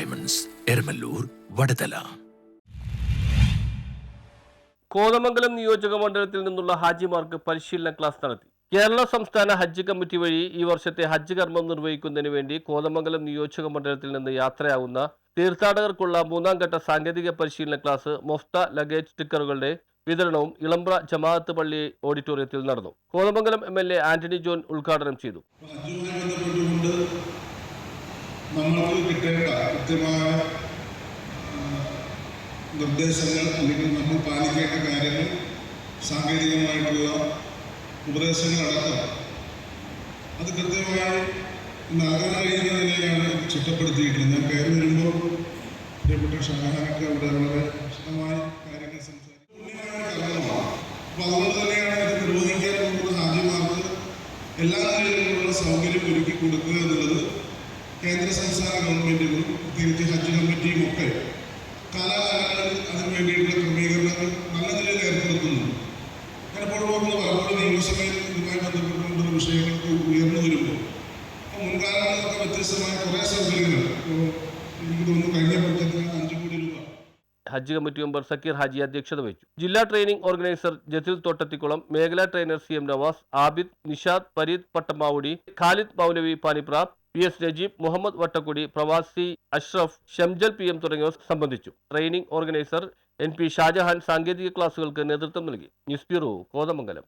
Diamonds, Eramallur, Vadathala. Kothamangalam നിയോജക മണ്ഡലത്തിൽ നിന്നുള്ള ഹാജിമാർക്ക് പരിശീലന ക്ലാസ് നടത്തി. കേരള സംസ്ഥാന ഹജ്ജ് കമ്മിറ്റി വഴി ഈ വർഷത്തെ ഹജ്ജ് കർമ്മം നിർവഹിക്കുന്നതിന് വേണ്ടി കോതമംഗലം നിയോജക മണ്ഡലത്തിൽ നിന്ന് യാത്രയാവുന്ന തീർത്ഥാടകർക്കുള്ള 3ാം ഘട്ട സാങ്കേതിക പരിശീലന ക്ലാസ് മൊഫ്ത ലഗേജ് സ്റ്റിക്കറുകളുടെ വിതരണവും ഇളമ്പ്ര ജമാഅത്ത് പള്ളി ഓഡിറ്റോറിയത്തിൽ നടന്നു. കോതമംഗലം MLA ആന്റണി ജോൺ ഉദ്ഘാടനം ചെയ്തു. നമ്മൾക്ക് കിട്ടേണ്ട കൃത്യമായ നിർദ്ദേശങ്ങൾ അല്ലെങ്കിൽ നമ്മൾ പാലിക്കേണ്ട കാര്യങ്ങൾ, സാങ്കേതികമായിട്ടുള്ള ഉപദേശങ്ങളടക്കം അത് കൃത്യമായി നൽകാൻ കഴിയുന്ന നിലയിലാണ് ചിട്ടപ്പെടുത്തിയിട്ടുള്ളത്. ഞാൻ കയറി വരുമ്പോൾ പ്രിയപ്പെട്ട ഷാഹാനൊക്കെ അവിടെ വളരെ വിശദമായ കാര്യങ്ങൾ സംസാരിക്കും. അപ്പോൾ അതുകൊണ്ട് തന്നെയാണ് ഇത് നിർവഹിക്കാൻ പോകുന്ന ഹാജിമാർക്ക് എല്ലാ നിലയിലുള്ള സൗകര്യം ഒരുക്കി കൊടുക്കുക എന്നുള്ളത് കേന്ദ്ര സംസ്ഥാന ഗവൺമെൻറ്റുകളും പ്രത്യേകിച്ച് ഹജ്ജ് കമ്മിറ്റിയും ഒക്കെ കാലാകാലങ്ങളിൽ അതിന് വേണ്ടിയിട്ടുള്ള ക്രമീകരണങ്ങൾ നല്ല നിലയിൽ ഏർപ്പെടുത്തുന്നു. പലപ്പോഴും നിയമസഭയിൽ ഇതുമായി ബന്ധപ്പെട്ടുകൊണ്ടുള്ള വിഷയങ്ങൾക്ക് ഉയർന്നു വരുമ്പോൾ മുൻകാലങ്ങളിലൊക്കെ വ്യത്യസ്തമായ കുറേ സൗകര്യങ്ങൾ എനിക്ക് തോന്നുന്നു കഴിഞ്ഞ ബഡ്ജറ്റിന് 5 കോടി രൂപ ഹജ്ജ് കമ്മിറ്റി മെമ്പർ സക്കീർ ഹാജി അധ്യക്ഷത വഹിച്ചു. ജില്ലാ ട്രെയിനിംഗ് ഓർഗനൈസർ ജതിൽ തോട്ടത്തിക്കുളം, മേഖലാ ട്രെയിനർ CM നവാസ്, ആബിദ്, നിഷാദ്, ഫരീദ് പട്ടമാവുടി, ഖാലിദ് മൗലവി പാനിപ്രാപ്, PS നജീബ്, മുഹമ്മദ് വട്ടക്കുടി, പ്രവാസി അഷ്റഫ്, ഷംജൽ PM തുടങ്ങിയവർ സംബന്ധിച്ചു. ട്രെയിനിംഗ് ഓർഗനൈസർ NP ഷാജഹാൻ സാങ്കേതിക ക്ലാസുകൾക്ക് നേതൃത്വം നൽകി. News bureau, Kothamangalam.